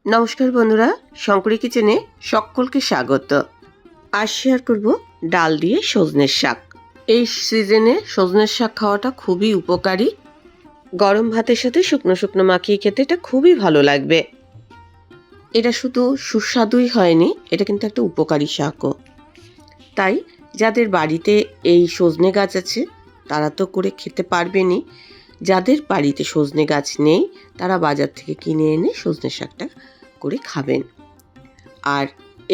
নমস্কার বন্ধুরা, শঙ্করী কিচেনে সকলকে স্বাগত। আজ শেয়ার করব ডাল দিয়ে সজনের শাক। এই সিজনে সজনের শাক খাওয়াটা খুবই উপকারী। গরম ভাতের সাথে শুকনো শুকনো মাখিয়ে খেতে এটা খুবই ভালো লাগবে। এটা শুধু সুস্বাদুই হয়নি, এটা কিন্তু একটা উপকারী শাকও। তাই যাদের বাড়িতে এই সজনে গাছ আছে তারা তো করে খেতে পারবেনই। যাদের বাড়িতে সজনে গাছ নেই তারা বাজার থেকে কিনে এনে সজনে শাকটা করে খাবেন। আর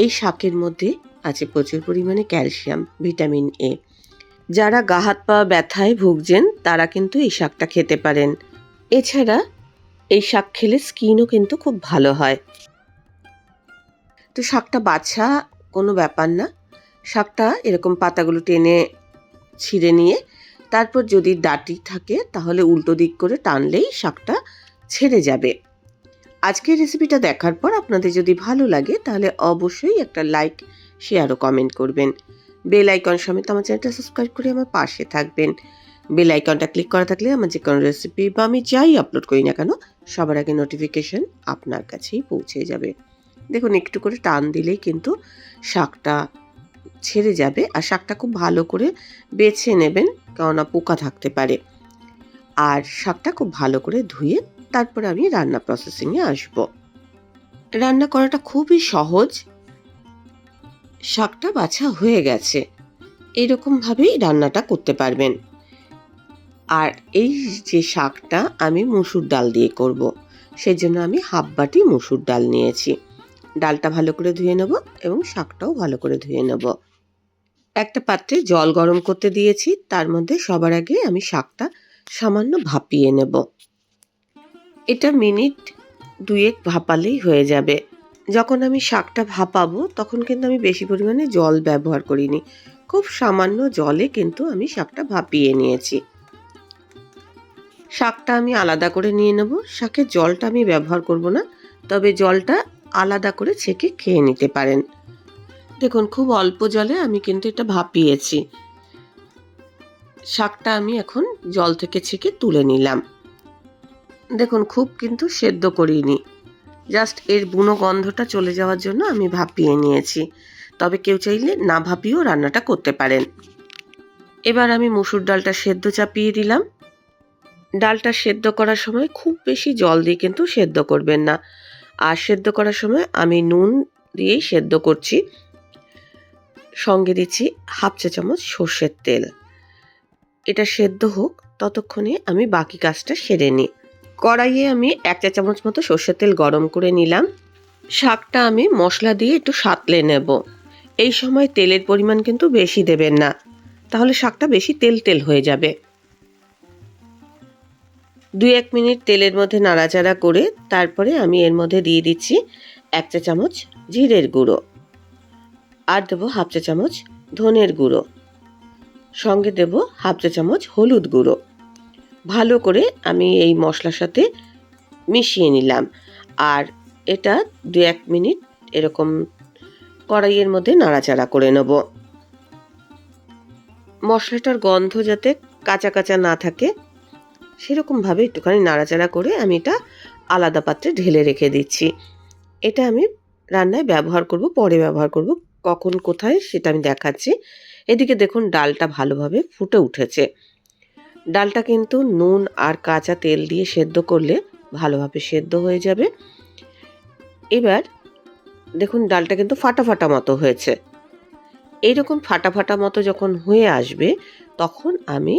এই শাকের মধ্যে আছে প্রচুর পরিমাণে ক্যালসিয়াম, ভিটামিন এ। যারা গা হাত পা ব্যথায় ভুগছেন তারা কিন্তু এই শাকটা খেতে পারেন। এছাড়া এই শাক খেলে স্কিনও কিন্তু খুব ভালো হয়। তো শাকটা বাছা কোনো ব্যাপার না। শাকটা এরকম পাতাগুলো টেনে ছিঁড়ে নিয়ে তারপর যদি ডাঁটি থাকে তাহলে উল্টো দিক করে টানলেই শাকটা ছেড়ে যাবে। আজকের রেসিপিটা দেখার পর আপনাদের যদি ভালো লাগে তাহলে অবশ্যই একটা লাইক, শেয়ার ও কমেন্ট করবেন। বেল আইকন সমেত আমার চ্যানেলটা সাবস্ক্রাইব করে আমার পাশে থাকবেন। বেল আইকনটা ক্লিক করা থাকলে আমার যে কোনো রেসিপি বা আমি যাই আপলোড করি না কেন সবার আগে নোটিফিকেশন আপনার কাছেই পৌঁছে যাবে। দেখুন, একটু করে টান দিলেই কিন্তু শাকটা ছেড়ে যাবে। আর শাকটা খুব ভালো করে বেছে নেবেন, কেননা পোকা থাকতে পারে। আর শাকটা খুব ভালো করে ধুয়ে তারপরে আমি রান্না প্রসেসিংয়ে আসব। রান্না করাটা খুবই সহজ। শাকটা বাছা হয়ে গেছে, এইরকমভাবেই রান্নাটা করতে পারবেন। আর এই যে শাকটা আমি মুসুর ডাল দিয়ে করব, সেজন্য আমি হাফ বাটি মুসুর ডাল নিয়েছি। ডালটা ভালো করে ধুয়ে নেব এবং শাকটাও ভালো করে ধুয়ে নেব। একটা পাত্রে জল গরম করতে দিয়েছি, তার মধ্যে সবার আগে আমি শাকটা সামান্য ভাপিয়ে নেব। এটা মিনিট 2 ভাপালেই হয়ে যাবে। যখন আমি শাকটা ভাপাবো তখন কিন্তু আমি বেশি পরিমাণে জল ব্যবহার করিনি, খুব সামান্য জলে কিন্তু আমি শাকটা ভাপিয়ে নিয়েছি। শাকটা আমি আলাদা করে নিয়ে নেব। শাকের জলটা আমি ব্যবহার করব না, তবে জলটা আলাদা করে ছেঁকে খেয়ে নিতে পারেন। দেখুন, খুব অল্প জলে আমি কিন্তু এটা ভাপিয়েছি। শাকটা আমি এখন জল থেকে ছেঁকে তুলে নিলাম। দেখুন, খুব কিন্তু সেদ্ধ করিনি, জাস্ট এর বুনো গন্ধটা চলে যাওয়ার জন্য আমি ভাপিয়ে নিয়েছি। তবে কেউ চাইলে না ভাপিয়েও রান্নাটা করতে পারেন। এবার আমি মুসুর ডালটা সেদ্ধ চাপিয়ে দিলাম। ডালটা সেদ্ধ করার সময় খুব বেশি জল দিয়ে কিন্তু সেদ্ধ করবেন না। আর সেদ্ধ করার সময় আমি নুন দিয়েই সেদ্ধ করছি। সঙ্গে দিচ্ছি হাফ চা চামচ সর্ষের তেল। এটা সেদ্ধ হোক, ততক্ষণে আমি বাকি কাজটা সেরে নিই। কড়াইয়ে আমি 1 চা চামচ মতো সর্ষের তেল গরম করে নিলাম। শাকটা আমি মশলা দিয়ে একটু সাঁতলে নেব। এই সময় তেলের পরিমাণ কিন্তু বেশি দেবেন না, তাহলে শাকটা বেশি তেল তেল হয়ে যাবে। 2-1 মিনিট তেলের মধ্যে নাড়াচাড়া করে তারপরে আমি এর মধ্যে দিয়ে দিচ্ছি 1 চা চামচ জিরের গুঁড়ো, আর দেবো হাফ চা চামচ ধনের গুঁড়ো, সঙ্গে দেব হাফ চা চামচ হলুদ গুঁড়ো। ভালো করে আমি এই মশলার সাথে মিশিয়ে নিলাম। আর এটা 2-1 মিনিট এরকম কড়াইয়ের মধ্যে নাড়াচাড়া করে নেব। মশলাটার গন্ধ যাতে কাঁচা কাঁচা না থাকে সেরকমভাবে একটুখানি নাড়াচাড়া করে আমি এটা আলাদা পাত্রে ঢেলে রেখে দিচ্ছি। এটা আমি রান্নায় ব্যবহার করব, পরে ব্যবহার করব, কখন কোথায় সেটা আমি দেখাচ্ছি। এদিকে দেখুন, ডালটা ভালোভাবে ফুটে উঠেছে। ডালটা কিন্তু নুন আর কাঁচা তেল দিয়ে সেদ্ধ করলে ভালোভাবে সেদ্ধ হয়ে যাবে। এবার দেখুন, ডালটা কিন্তু ফাটা ফাটা মতো হয়েছে। এইরকম ফাটা ফাটা মতো যখন হয়ে আসবে তখন আমি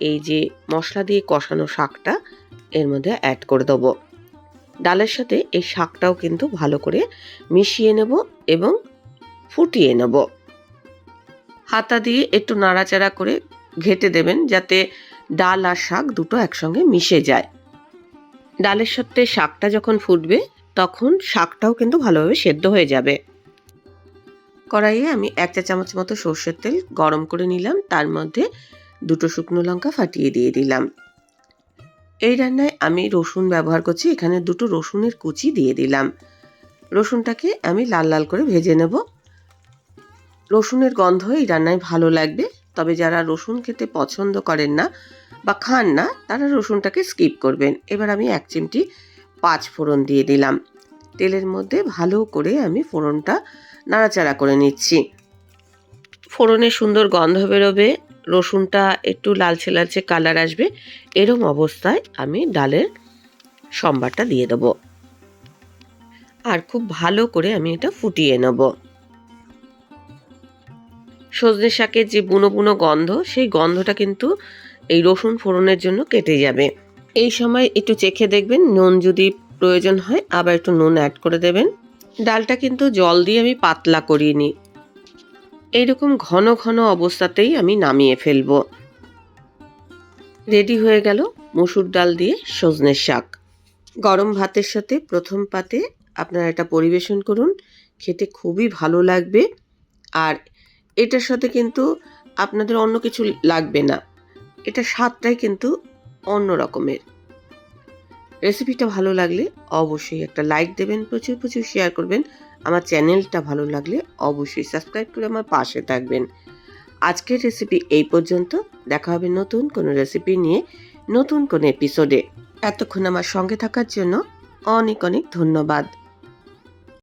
এই যে মশলা দিয়ে কষানো শাকটা এর মধ্যে অ্যাড করে দেবো। ডালের সাথে এই শাকটাও কিন্তু ভালো করে মিশিয়ে নেব এবং ফুটিয়ে নেব। হাতা দিয়ে একটু নাড়াচাড়া করে ঘেঁটে দেবেন যাতে ডাল আর শাক দুটো একসঙ্গে মিশে যায়। ডালের সাথে শাকটা যখন ফুটবে তখন শাকটাও কিন্তু ভালোভাবে সেদ্ধ হয়ে যাবে। কড়াইয়ে আমি 1 চা চামচ মতো সর্ষের তেল গরম করে নিলাম, তার মধ্যে 2 শুকনো লঙ্কা ফাটিয়ে দিয়ে দিলাম। এই রান্নায় আমি রসুন ব্যবহার করছি, এখানে 2 রসুনের কুচি দিয়ে দিলাম। রসুনটাকে আমি লাল লাল করে ভেজে নেব। রসুনের গন্ধ এই রান্নায় ভালো লাগবে, তবে যারা রসুন খেতে পছন্দ করেন না বা খান না তারা রসুনটাকে স্কিপ করবেন। এবার আমি 1 চিমটি 5 ফোড়ন দিয়ে দিলাম। তেলের মধ্যে ভালো করে আমি ফোড়নটা নাড়াচাড়া করে নিচ্ছি। ফোড়নে সুন্দর গন্ধ বেরোবে, রসুনটা একটু লালচে লালচে কালার আসবে, এরম অবস্থায় আমি ডালের সম্বারটা দিয়ে দেবো। আর খুব ভালো করে আমি এটা ফুটিয়ে নেব। সজনে শাকের যে বুনো বুনো গন্ধ, সেই গন্ধটা কিন্তু এই রসুন ফোড়নের জন্য কেটে যাবে। এই সময় একটু চেখে দেখবেন, নুন যদি প্রয়োজন হয় আবার একটু নুন অ্যাড করে দেবেন। ডালটা কিন্তু জল দিয়ে আমি পাতলা করিনি, এইরকম ঘন ঘন অবস্থাতেই আমি নামিয়ে ফেলবো। রেডি হয়ে গেল মসুর ডাল দিয়ে সজনের শাক। গরম ভাতের সাথে প্রথম পাতে আপনারা এটা পরিবেশন করুন, খেতে খুবই ভালো লাগবে। আর এটার সাথে কিন্তু আপনাদের অন্য কিছু লাগবে না, এটা স্বাদটাই কিন্তু অন্য রকমের। রেসিপিটা ভালো লাগলে অবশ্যই একটা লাইক দেবেন, প্রচুর প্রচুর শেয়ার করবেন। আমার চ্যানেলটা ভালো লাগলে অবশ্যই সাবস্ক্রাইব করে আমার পাশে থাকবেন। আজকের রেসিপি এই পর্যন্ত, দেখা হবে নতুন কোনো রেসিপি নিয়ে নতুন কোনো এপিসোডে। এতক্ষণ আমার সঙ্গে থাকার জন্য অনেক অনেক ধন্যবাদ।